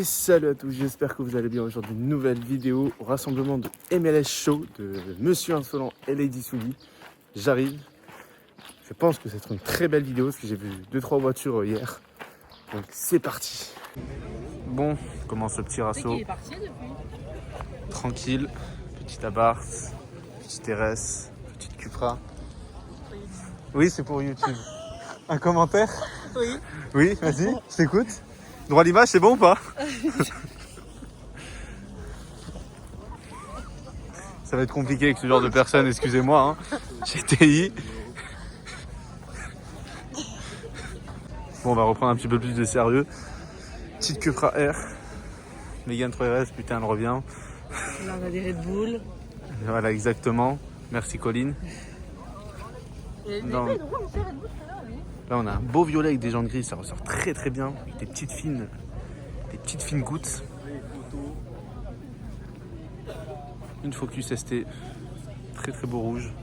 Et salut à tous, j'espère que vous allez bien. Aujourd'hui, une nouvelle vidéo au rassemblement de MLS Show de Monsieur Insolent et Lady Soubi. J'arrive. Je pense que c'est une très belle vidéo parce que j'ai vu 2-3 voitures hier. Donc c'est parti. Bon, on commence le petit rasso. Il est parti depuis. Tranquille, petit Abarth, petite RS, petite Cupra. Oui, c'est pour YouTube. Un commentaire? Oui. Oui, vas-y, je t'écoute. Droit d'image, c'est bon ou pas? Ça va être compliqué avec ce genre de personnes, excusez-moi. Hein. GTI. Bon, on va reprendre un petit peu plus de sérieux. Petite Cupra R. Mégane 3RS, putain, elle revient. Là, on a des Red Bull. Voilà, exactement. Merci, Colline. Non. Là, on a un beau violet avec des jantes grises, ça ressort très très bien. Avec des petites fines gouttes. Une Focus ST, très très beau rouge.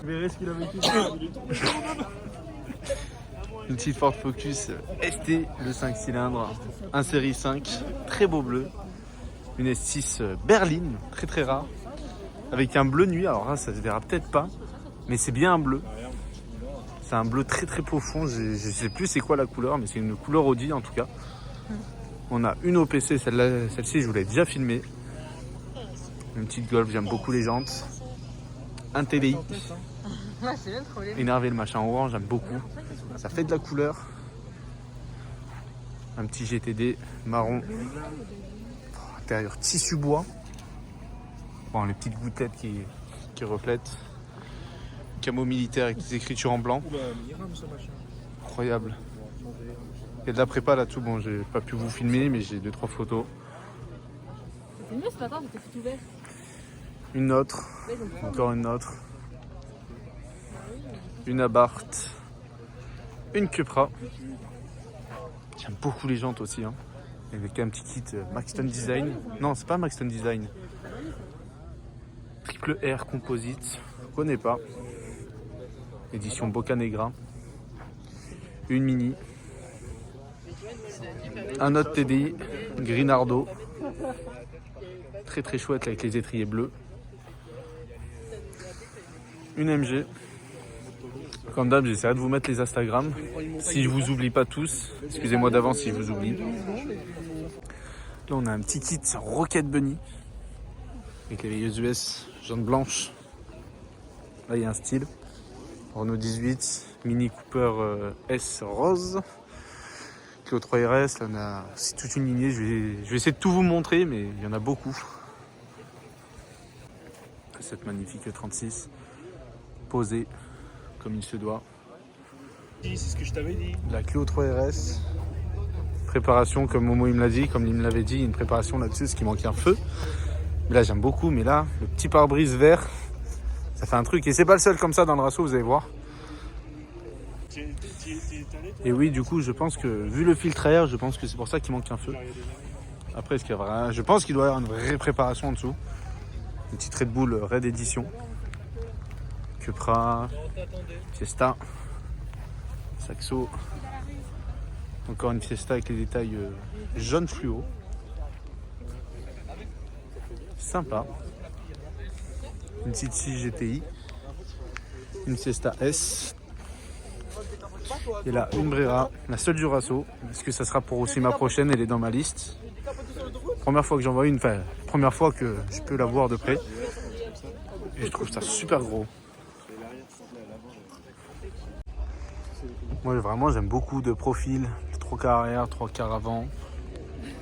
Vous verrez ce qu'il a vécu. Une petite Ford Focus ST, le 5 cylindres, un série 5, très beau bleu. Une S6 berline, très très rare, avec un bleu nuit. Alors là, ça se verra peut-être pas, mais c'est bien un bleu. C'est un bleu très très profond, je sais plus c'est quoi la couleur, mais c'est une couleur Audi en tout cas. On a une OPC, celle-ci je vous l'ai déjà filmée. Une petite Golf, j'aime beaucoup les jantes. Un TDI, Ouais, c'est bien trop bien. énervé le machin orange, j'aime beaucoup. Ça fait de la couleur. Un petit GTD marron. Intérieur tissu bois. Bon, les petites gouttelettes qui reflètent. Camo militaire avec des écritures en blanc. Incroyable. Il y a de la prépa là-dessous. Bon, j'ai pas pu vous filmer, mais j'ai 2-3 photos. C'est mieux ce matin, c'était tout ouvert. Une autre. Encore une autre. Une Abarth. Une Cupra. J'aime beaucoup les jantes aussi. Hein. Avec un petit kit Maxton Design. Non, c'est pas Maxton Design. Triple R Composite. Je connais pas. Édition Boca Negra. Une Mini. Un autre TDI Grinardo. Très très chouette avec les étriers bleus. Une MG. Comme d'hab, j'essaierai de vous mettre les Instagram. Si je vous oublie pas tous, excusez-moi d'avance si je vous oublie. Là, on a un petit kit Rocket Bunny avec les veilleuses US jaune blanche. Là, il y a un style. Renault 18, Mini Cooper S rose. Clio 3RS, là, on a c'est toute une lignée. Je vais essayer de tout vous montrer, mais il y en a beaucoup. Cette magnifique 36 posée comme il se doit. C'est ce que je t'avais dit. La Clio 3RS, préparation comme Momo il me l'a dit, comme il me l'avait dit, une préparation là-dessus, ce qui manque un feu. Mais là j'aime beaucoup, mais là le petit pare-brise vert, ça fait un truc et c'est pas le seul comme ça dans le rasso, vous allez voir. Et oui, du coup je pense que vu le filtre à air, je pense que c'est pour ça qu'il manque un feu. Après ce qu'il y a vraiment, je pense qu'il doit y avoir une vraie préparation en dessous. Une petite Red Bull Red Edition. Cupra, Fiesta, Saxo, encore une Fiesta avec les détails jaune fluo. Sympa. Une petite 6 GTI, une Fiesta S. Et là, une Brera, la seule du Rasso. Est-ce que ça sera pour aussi ma prochaine? Elle est dans ma liste. Première fois que j'en vois une, enfin, première fois que je peux la voir de près. Et je trouve ça super gros. Moi vraiment j'aime beaucoup de profil, 3 quarts arrière, 3 quarts avant.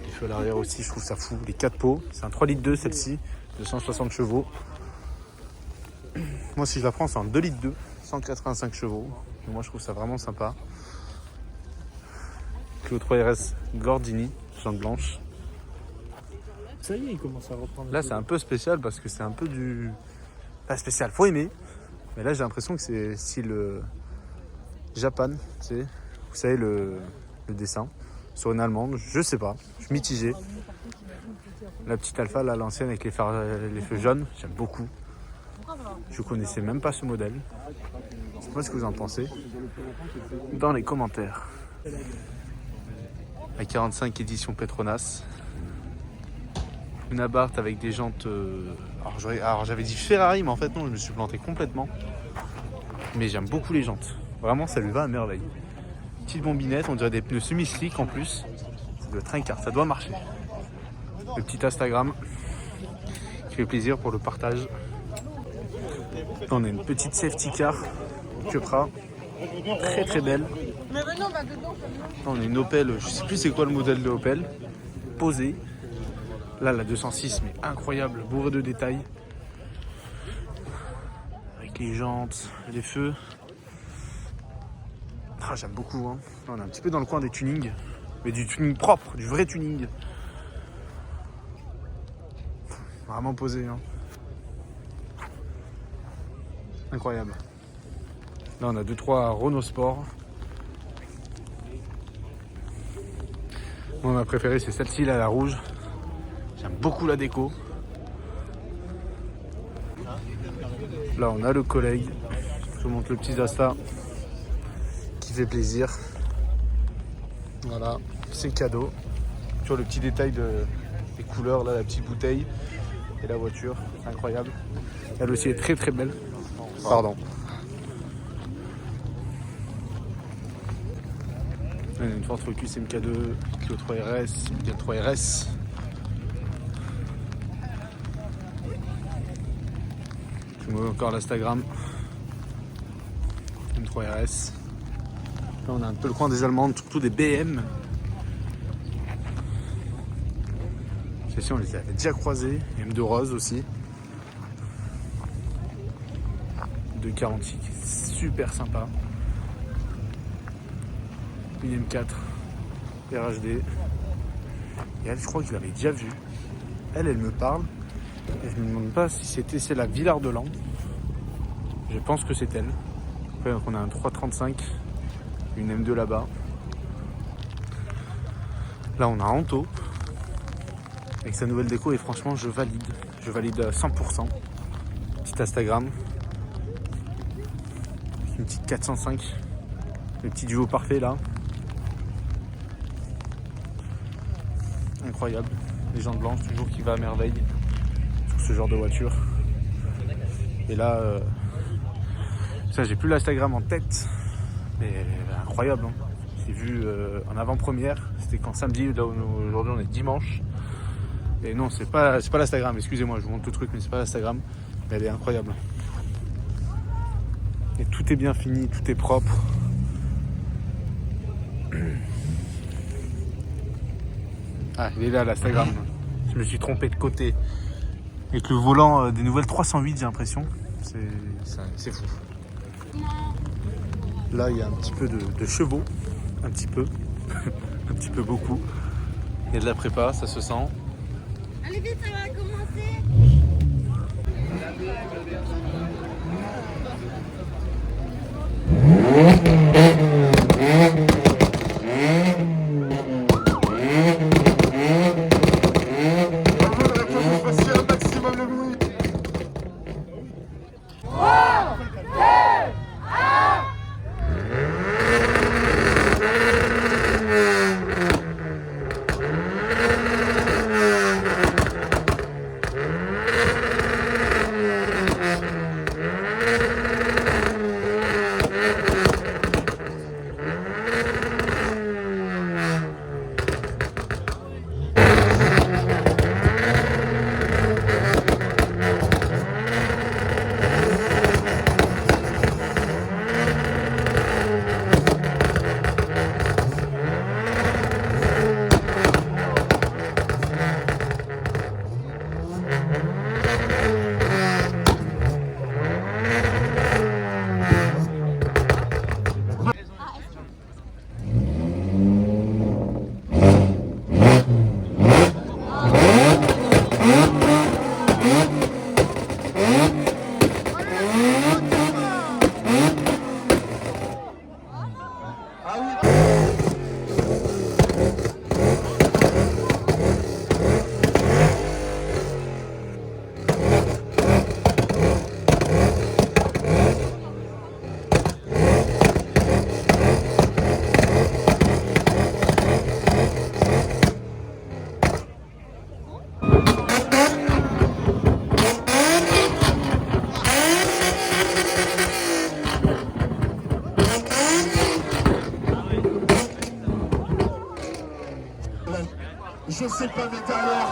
Les feux à l'arrière aussi, je trouve ça fou. Les 4 pots, c'est un 3,2 litres celle-ci, 260 chevaux. Moi si je la prends c'est un 2,2 litres, 185 chevaux. Et moi je trouve ça vraiment sympa. Clio 3RS Gordini, jante blanche. Ça y est, il commence à reprendre. Là c'est un peu spécial parce que c'est un peu du... Pas spécial, faut aimer. Mais là j'ai l'impression que c'est style... Japan, vous savez le dessin sur une allemande, je sais pas, je suis mitigé. La petite Alpha, là, l'ancienne avec les feux jaunes, j'aime beaucoup. Je connaissais même pas ce modèle. Je sais pas ce que vous en pensez dans les commentaires. La 45 édition Petronas. Une Abarth avec des jantes... Alors j'avais dit Ferrari, mais en fait non, je me suis planté complètement. Mais j'aime beaucoup les jantes. Vraiment, ça lui va à merveille. Petite bombinette, on dirait des pneus semi-slick en plus. Ça doit être un quart, ça doit marcher. Le petit Instagram qui fait plaisir pour le partage. Là, on a une petite safety car Cupra, très très belle. Là, on a une Opel, je sais plus c'est quoi le modèle de Opel, posée. Là, la 206, mais incroyable, bourrée de détails. Avec les jantes, les feux. Ah, j'aime beaucoup. Hein. Là, on est un petit peu dans le coin des tunings, mais du tuning propre, du vrai tuning. Vraiment posé. Hein. Incroyable. Là, on a 2-3 Renault Sport. Moi, ma préférée, c'est celle-ci, là, la rouge. J'aime beaucoup la déco. Là, on a le collègue. Je vous montre le petit Zasta qui fait plaisir. Voilà, c'est cadeau. Tu vois le petit détail des couleurs, là, la petite bouteille et la voiture. C'est incroyable. Elle aussi est très très belle. Pardon. On a une Ford Focus MK2, Clio 3 RS, Miguel 3 RS. Je me mets encore l'Instagram. M3 RS. Là, on a un peu le coin des Allemandes, surtout des BM. Celles-ci, on les avait déjà croisées. M2 Rose aussi. 240, super sympa. Une M4 RHD. Et elle, je crois que je l'avais déjà vue. Elle me parle. Et je me demande pas si c'est la Villard de Lans. Je pense que c'est elle. Après, donc on a un 335, une M2 là-bas. Là, on a Anto avec sa nouvelle déco et franchement, je valide. Je valide à 100%. Petit Instagram. Une petite 405. Le petit duo parfait là. Incroyable. Les jantes blanches, toujours qui va à merveille sur ce genre de voiture. Et là, ça j'ai plus l'Instagram en tête, mais incroyable. Hein. J'ai vu en avant-première, c'était quand samedi, là aujourd'hui on est dimanche. Et non, c'est pas l'Instagram, excusez-moi, je vous montre le truc, mais c'est pas l'Instagram. Mais elle est incroyable. Et tout est bien fini, tout est propre. Ah, il est là l'Instagram. Je me suis trompé de côté. Avec le volant des nouvelles 308, j'ai l'impression. C'est fou. Là, il y a un petit peu de chevaux. Un petit peu. Un petit peu beaucoup. Il y a de la prépa, ça se sent. Allez vite, ça va commencer. c'est pas l'intérieur.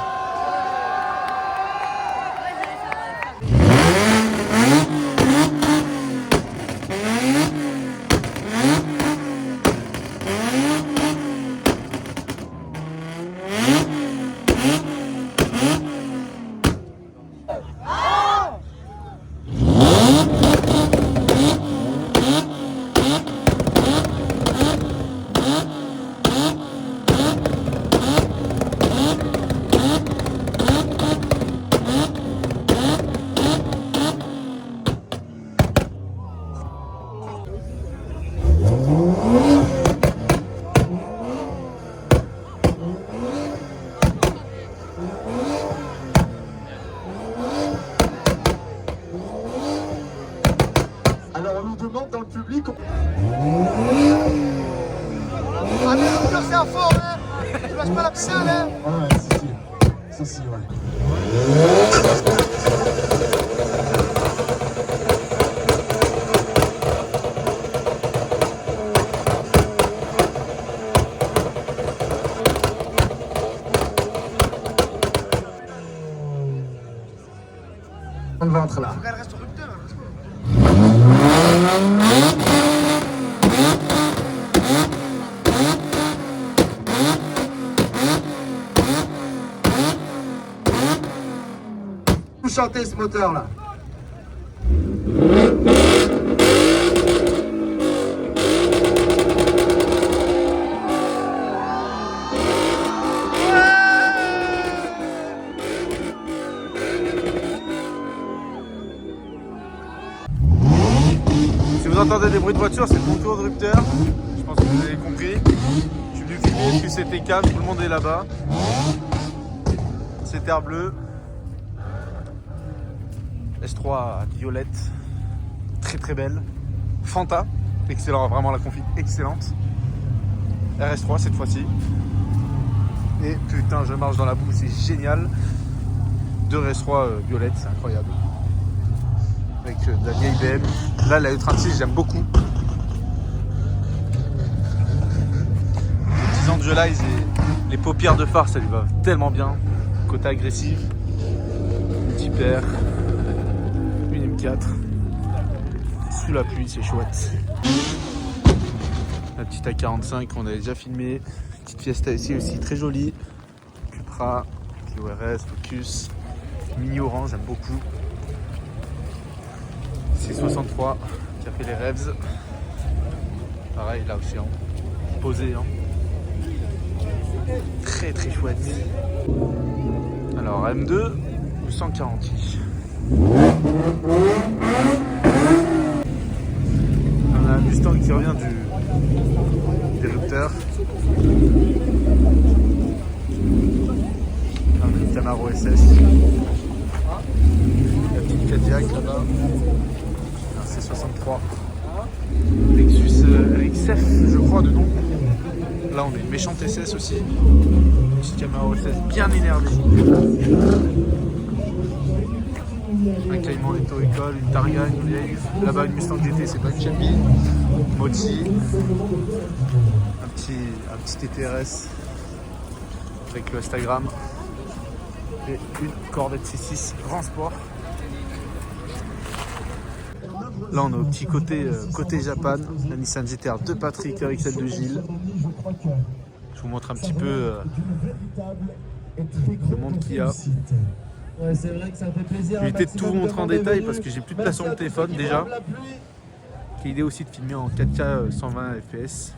Alors on nous demande dans le public... Ah mais le cœur c'est à fond hein. Tu lâches pas la piscine hein. Ouais, si, ouais. On va entrer là. Faut qu'elle reste au rupteur. Vous chantez ce moteur là. Si vous entendez des bruits de voiture, c'est mon tour de rupteur. Je pense que vous avez compris. Je suis venu filmer parce que c'était calme, tout le monde est là-bas. C'est terre bleue. S3 violette. Très très belle. Fanta, excellent, vraiment la config excellente. RS3 cette fois-ci. Et putain, je marche dans la boue, c'est génial. Deux RS3 violette, c'est incroyable. Avec de la vieille BM. Là, la E36, j'aime beaucoup. Les petits Angelize et les paupières de phare, ça lui va tellement bien. Côté agressif. Petit père. Une M4. Sous la pluie, c'est chouette. La petite A45 qu'on avait déjà filmé. Petite Fiesta ici aussi, très jolie. Cupra, Clio RS, Focus. Mini orange, j'aime beaucoup. C63 qui a fait les rêves. Pareil là aussi, hein. Posé. Hein. Très très chouette. Alors M2 ou 140. On a un Mustang qui revient des rupteurs. Un petit Camaro SS. La petite Cadillac là-bas. Un C63. Lexus RXF, je crois, de nom. Là, on est une méchante SS aussi. Petit Camaro SS bien énervé. Un Cayman Letto École, une Targa, une vieille. Là-bas, une Mustang GT, c'est pas une Shelby. Mochi. Un petit TTRS avec le Instagram. Et une Corvette C6 Grand Sport. Là on est au petit côté Japan, la Nissan GT-R de Patrick avec celle de Gilles. Je vous montre un petit peu le monde qu'il y a. Ouais, c'est vrai que ça fait plaisir. Je vais éviter de tout vous montrer en détail parce que j'ai plus de place sur mon téléphone déjà. J'ai l'idée aussi de filmer en 4K 120 fps.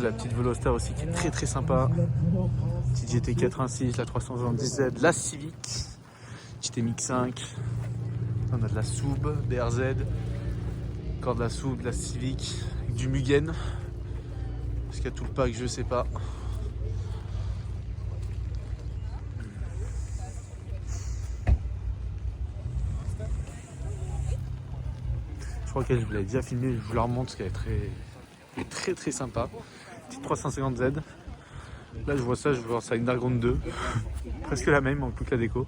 La petite Veloster aussi qui est très très sympa. Petite GT86, la 370Z, la Civic, petite MX5. On a de la Soub, BRZ, encore de la Soub, de la Civic, du Mugen. Est-ce qu'il y a tout le pack, je sais pas. Je crois qu'elle, je vous l'avais déjà filmé, je vous la remonte parce qu'elle est très très sympa. Petite 350Z. Là je vois ça une Dargon 2. Presque la même en toute la déco.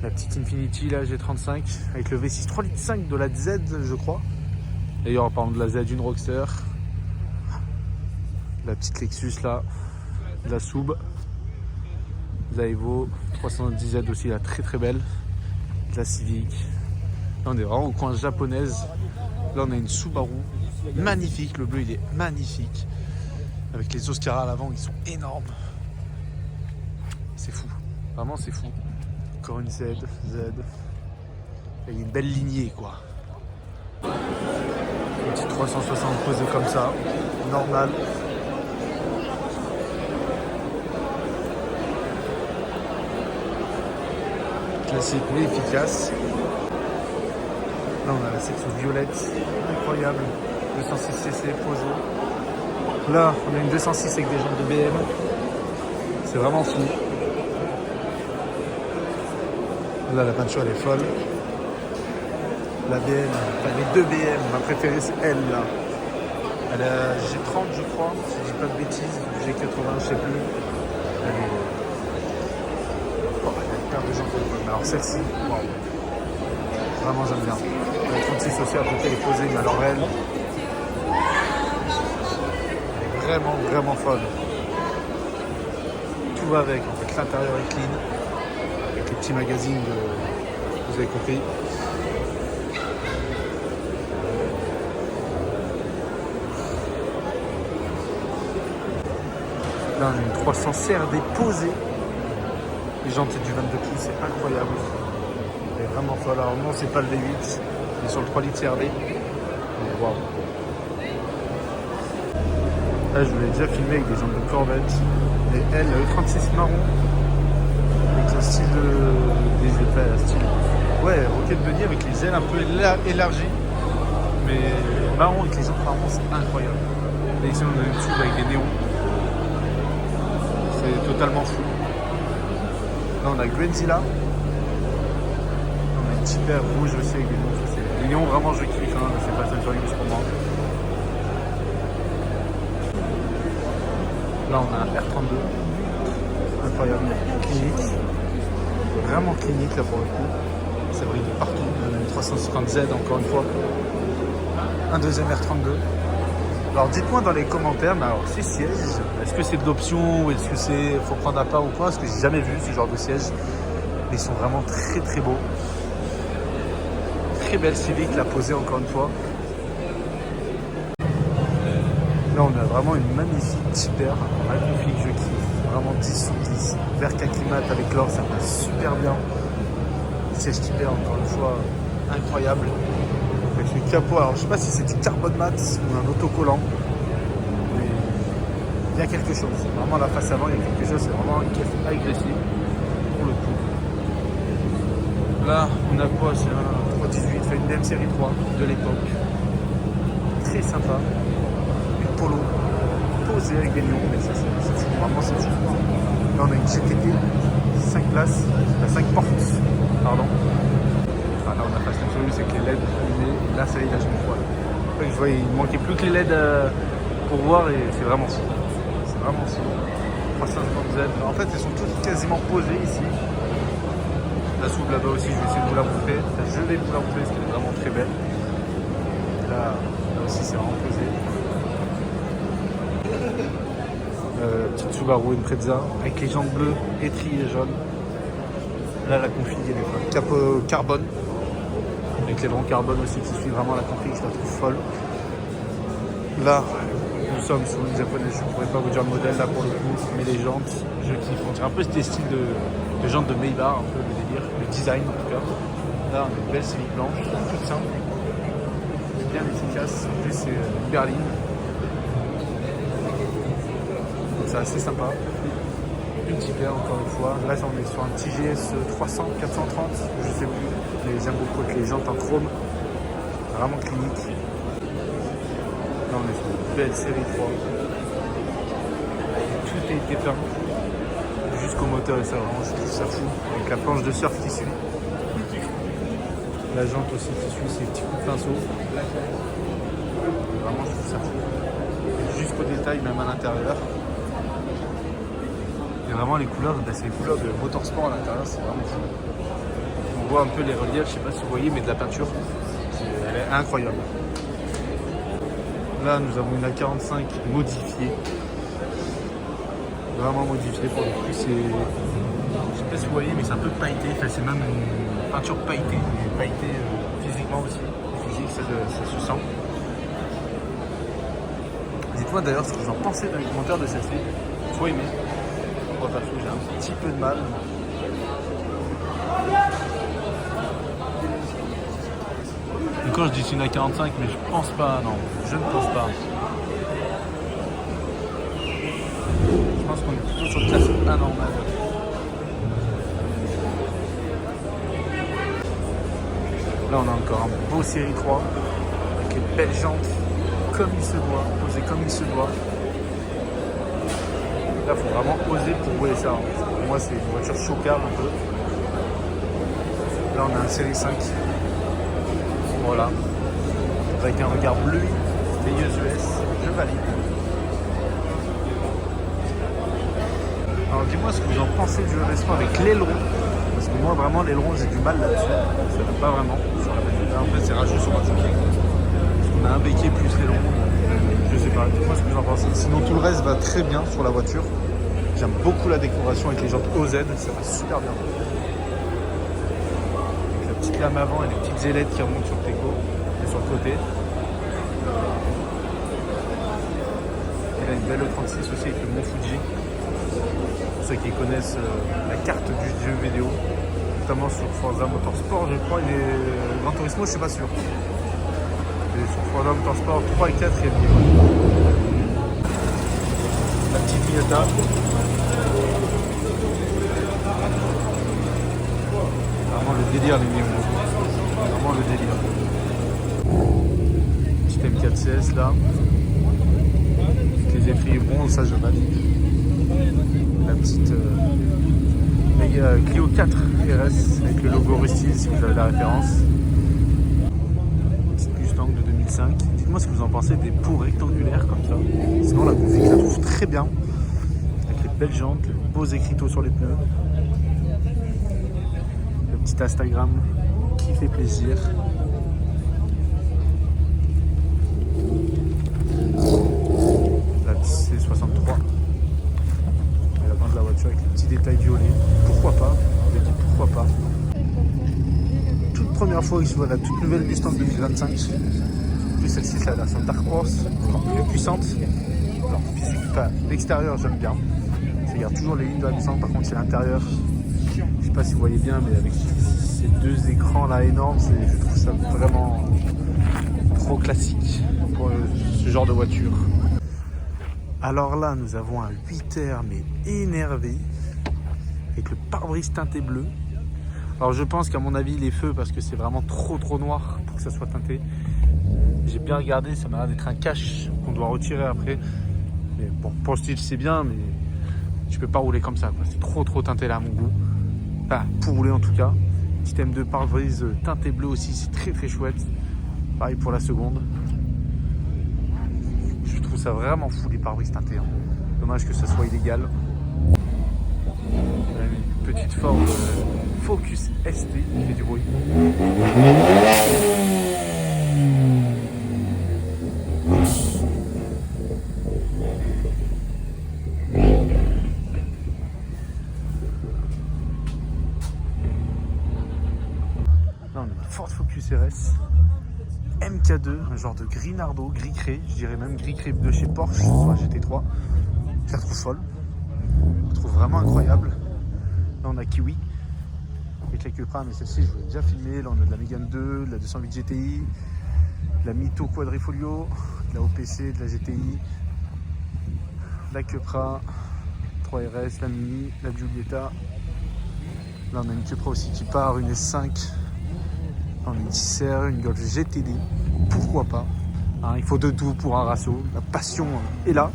La petite Infiniti, là G35 avec le V6 3,5 litres de la Z, je crois. D'ailleurs en parlant de la Z, une Roadster. La petite Lexus là, la Sub, la Evo 310Z aussi, la très belle, la Civic. Là on est vraiment au coin japonaise. Là on a une Subaru magnifique, le bleu il est magnifique. Avec les Oscar à l'avant, ils sont énormes. C'est fou, vraiment c'est fou. Encore une Z. Il y a une belle lignée quoi. Une petite 360 posée comme ça, normal. Classique mais efficace. Là on a la section violette, incroyable. 206cc posée. Là on a une 206 avec des jantes de BM. C'est vraiment fou. Là la peinture elle est folle. La BM, enfin les deux BM, ma préférée c'est elle là. Elle a G30 je crois, si je dis pas de bêtises, G80 je sais plus. Elle est... Oh, elle a une paire de jantes de l'époque, mais alors celle-ci, waouh. Vraiment j'aime bien. La 36 aussi à côté elle est posée, mais alors elle est vraiment folle. Tout va avec, en fait l'intérieur est clean, avec les petits magazines de... vous avez compris. Là on a une 300 CRD posée. Les jantes c'est du 22 pouces, c'est incroyable. C'est vraiment folle. Alors non c'est pas le V8, il est sur le 3 litres CRD. Waouh. Là je vous l'ai déjà filmé avec des jantes de Corvette. Et elle, le 36 marron. Avec un style des effets, style. Ouais, roquette bunny avec les ailes un peu élargies. Mais marron avec les jantes marron c'est incroyable. Là ici on a une tube avec des néons. C'est totalement fou. Là on a Grenzilla. On a une super rouge aussi avec des néons. Les néons vraiment je kiffe, hein. C'est pas ça sur use pour moi. Là on a un R32. Incroyable. Clinique. Vraiment clinique là pour le coup. Ça brille de partout. On a une 350Z encore une fois. Un deuxième R32. Alors dites-moi dans les commentaires, mais alors ces sièges, est-ce que c'est de l'option ou est-ce que c'est faut prendre à part ou quoi? Parce que j'ai jamais vu ce genre de siège. Mais ils sont vraiment très beaux. Très belle Civic, la posée encore une fois. Là on a vraiment une magnifique Tipper, magnifique, je kiffe. Vraiment 10 sur 10. Vert kaki mat avec l'or, ça passe super bien. Siège Tipper encore une fois, incroyable. Avec le capot, alors je sais pas si c'est du carbone mat ou un autocollant, mais il y a quelque chose. Vraiment la face avant, il y a quelque chose, c'est vraiment une caisse agressive pour le coup. Là, on a quoi? C'est un 318, fait une DM série 3 de l'époque. Très sympa. Une polo posée avec des lions, mais ça c'est fou, vraiment c'est fou. Là on a une GTP, 5 places, 5 portes, pardon. Ah, là on a pas ce que c'est que les LED allumés. Là ça y est, là je me crois. Je vois il manquait plus que les LED pour voir et c'est vraiment fou. C'est vraiment fou. 350Z. En fait elles sont toutes quasiment posées ici. La soupe là-bas aussi, je vais essayer de vous la montrer. Je vais vous la montrer parce qu'elle est vraiment très belle. Là aussi c'est vraiment posé. Petite Subaru Impreza avec les jantes bleues, étriers jaunes. Là la config elle est folle. Capot carbone. Avec les rangs carbone aussi qui suivent vraiment la config, je la trouve folle. Là, nous sommes sur une japonaise, je ne pourrais pas vous dire le modèle là pour le coup, mais les jantes, je kiffe. On dirait un peu des styles de jantes de Maybach, un peu le délire, le design en tout cas. Là, on a une belle Civic blanche, toute simple, bien efficace. En plus, c'est une berline. Donc, c'est assez sympa. Une Tipper encore une fois. Là, on est sur un petit GS 300, 430, je sais plus. Mais j'aime beaucoup avec les jantes en chrome. Vraiment clinique. Là, on est sur une belle série 3. Tout est éteint. Jusqu'au moteur et ça, vraiment, je trouve ça fou. Avec la planche de surf qui suit. La jante aussi qui suit ses petits coups de pinceau. Vraiment, je trouve ça fou. Jusqu'au détail, même à l'intérieur. Et vraiment les couleurs, c'est les couleurs de motorsport à l'intérieur, c'est vraiment fou. On voit un peu les reliefs, je sais pas si vous voyez, mais de la peinture, elle est incroyable. Là nous avons une A45 modifiée, vraiment modifié pour le coup. C'est, je sais pas si vous voyez, mais c'est un peu pailleté. Enfin, c'est même une peinture pailletée, mais pailletée physiquement aussi. Physique, ça se sent. Dites-moi d'ailleurs ce que vous en pensez dans les commentaires de celle-ci. Faut aimer. Moi perso, j'ai un petit peu de mal. Encore je dis c'est une A45, mais je pense pas, non, je ne pense pas. Je pense qu'on est plutôt sur le classe A normal. Là on a encore un beau série 3, avec les belles jantes, comme il se doit, posées comme il se doit. Là il faut vraiment oser pour rouler ça. Pour moi c'est une voiture chocable un peu. Là on a un série 5. Voilà, avec un regard bleu, veilleuse US, je valide. Alors dis-moi ce que vous en pensez du restaurant avec l'aileron, parce que moi vraiment l'aileron j'ai du mal là-dessus, ça ne va pas vraiment sur la voiture. En fait c'est rageux sur ma voiture, parce qu'on a un béquet plus l'aileron, je sais pas, dis-moi ce que vous en pensez. Sinon tout le reste va très bien sur la voiture, j'aime beaucoup la décoration avec les jantes OZ, ça va super bien. Petite lame avant et les petites ailettes qui remontent sur le teco et sur le côté. Il a une belle E36 aussi avec le Mont Fuji. Pour ceux qui connaissent la carte du jeu vidéo, notamment sur Forza Motorsport, je crois, il est Gran Turismo, je suis pas sûr. Et sur Forza Motorsport 3 et 4, il y a le niveau. La petite Miata. Vraiment le délire les néons. Vraiment le délire. Petit M4CS là. Avec les effets bronze, ça je valide. La petite Clio 4 RS avec le logo Rusty si vous avez la référence. Petite Mustang de 2005. Dites-moi ce que vous en pensez des pots rectangulaires comme ça. Sinon la config je la trouve très bien. Avec les belles jantes, les beaux écriteaux sur les pneus. Petit Instagram qui fait plaisir. La C63. Et la bande de la voiture avec les petits détails violets. Pourquoi pas? Je dis pourquoi pas. Toute première fois que je vois la toute nouvelle Mustang 2025. En plus celle-ci c'est la version Dark Horse, encore plus puissante. Alors physique, enfin, l'extérieur j'aime bien. Ça garde toujours les lignes de la Mustang, par contre c'est l'intérieur. Je sais pas si vous voyez bien, mais avec ces deux écrans là énormes, je trouve ça vraiment trop classique pour ce genre de voiture. Alors là, nous avons un 8R mais énervé avec le pare-brise teinté bleu. Alors je pense qu'à mon avis, les feux, parce que c'est vraiment trop noir pour que ça soit teinté. J'ai bien regardé, ça m'a l'air d'être un cache qu'on doit retirer après. Mais bon, pour le style, c'est bien, mais tu peux pas rouler comme ça, quoi. C'est trop teinté là à mon goût. Enfin, pour rouler en tout cas. Système de pare-brise teinté bleu aussi, c'est très chouette. Pareil pour la seconde. Je trouve ça vraiment fou les pare-brise teintés. Hein. Dommage que ça soit illégal. Une petite Ford Focus ST qui fait du bruit. Là on a une Ford Focus RS MK2, un genre de gris nardo, gris crée, je dirais même gris crée de chez Porsche sur la GT3. Je la trouve folle, je la trouve vraiment incroyable. Là on a Kiwi avec la Cupra, mais celle-ci je vous l'ai déjà filmé. Là on a de la Mégane 2, de la 208 GTI, de la Mito Quadrifoglio, de la OPC, de la GTI, la Cupra 3RS, la Mini, la Giulietta. Là on a une Cupra aussi qui part, une S5. On a une 6R, une Golf GTD, pourquoi pas, hein, il faut de tout pour un ratio, la passion est là.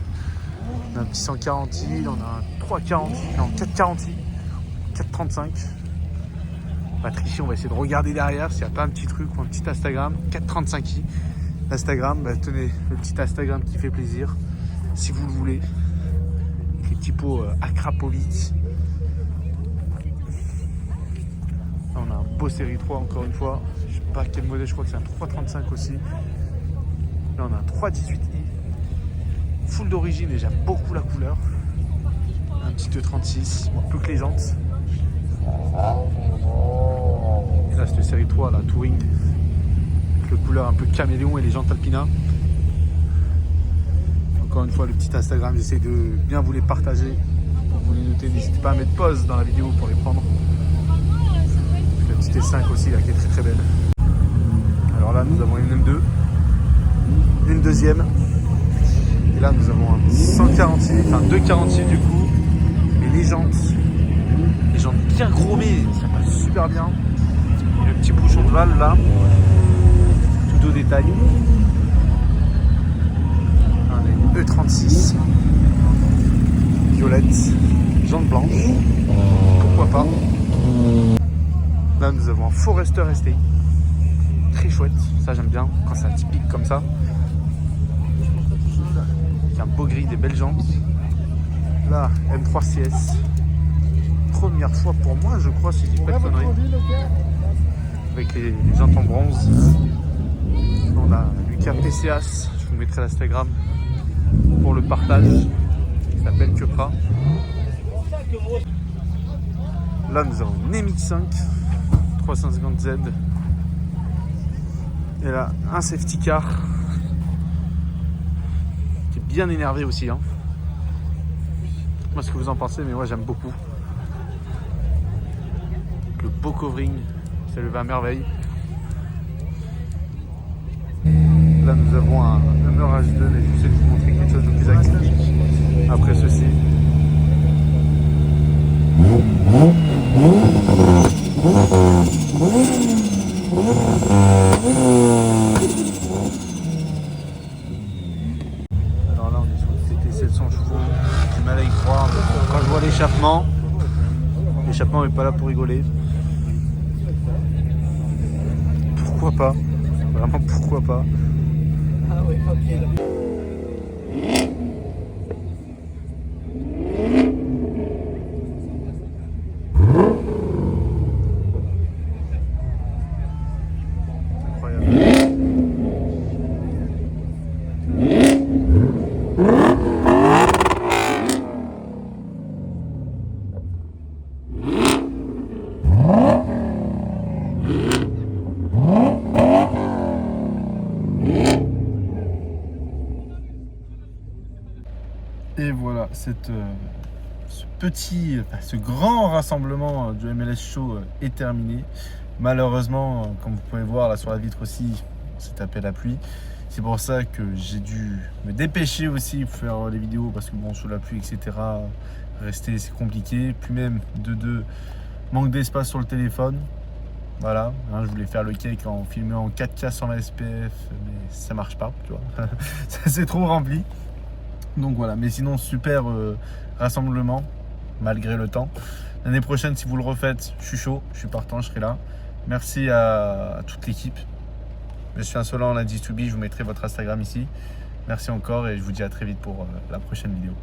On a un petit 140i, on a un 340i, non 440i, 435. On va tricher, on va essayer de regarder derrière s'il n'y a pas un petit truc ou un petit Instagram, 435i. Instagram, bah, tenez, le petit Instagram qui fait plaisir, si vous le voulez. Les typos Akrapovic. Là, on a un beau série 3 encore une fois. Je sais pas quel modèle, je crois que c'est un 335 aussi. Là on a un 318i. Full d'origine et j'aime beaucoup la couleur. petite 36, bon, plus que les jantes. Et là, c'est le série 3, la Touring. Avec le couleur un peu caméléon et les jantes Alpina. Encore une fois, le petit Instagram, j'essaie de bien vous les partager. Pour vous les noter, n'hésitez pas à mettre pause dans la vidéo pour les prendre. La petite S5 aussi, là, qui est très très belle. Alors là, nous avons une M2, une deuxième. Et là, nous avons un 146, enfin 246 du coup. Et les jantes bien chromées, ça passe super bien. Et le petit bouchon de valve là, tout au détail. On a une E36, violette, jantes blanches, pourquoi pas. Là, nous avons un Forester ST, très chouette, ça j'aime bien quand c'est atypique comme ça. Un beau gris, des belles jantes. Là, M3 CS. Première fois pour moi, je crois, si je dis pas de conneries. Avec les jantes en bronze. On a Lucas PCAS. Je vous mettrai l'Instagram pour le partage. Il s'appelle Kepra. Là, nous avons une MX5 350Z. Et là, un safety car. Bien énervé aussi, hein. Moi ce que vous en pensez, mais moi j'aime beaucoup. Le beau covering, c'est levé à merveille. Là nous avons un Hummer H2, mais j'essaie de vous montrer quelque chose de plus atypique après ceci. Quand je vois l'échappement n'est pas là pour rigoler. Pourquoi pas? Vraiment pourquoi pas? Incroyable. Et voilà, ce grand rassemblement du MLS Show est terminé. Malheureusement, comme vous pouvez voir là sur la vitre aussi, on s'est tapé la pluie. C'est pour ça que j'ai dû me dépêcher aussi pour faire les vidéos parce que bon, sous la pluie, etc., rester c'est compliqué. Puis même manque d'espace sur le téléphone. Voilà, hein, je voulais faire le cake en filmant en 4K 120 SPF, mais ça marche pas, tu vois. Ça c'est trop rempli. Donc voilà, mais sinon super rassemblement malgré le temps. L'année prochaine, si vous le refaites, je suis chaud, je suis partant, je serai là. Merci à toute l'équipe. Je suis Insolent, la D2B, je vous mettrai votre Instagram ici. Merci encore et je vous dis à très vite pour la prochaine vidéo.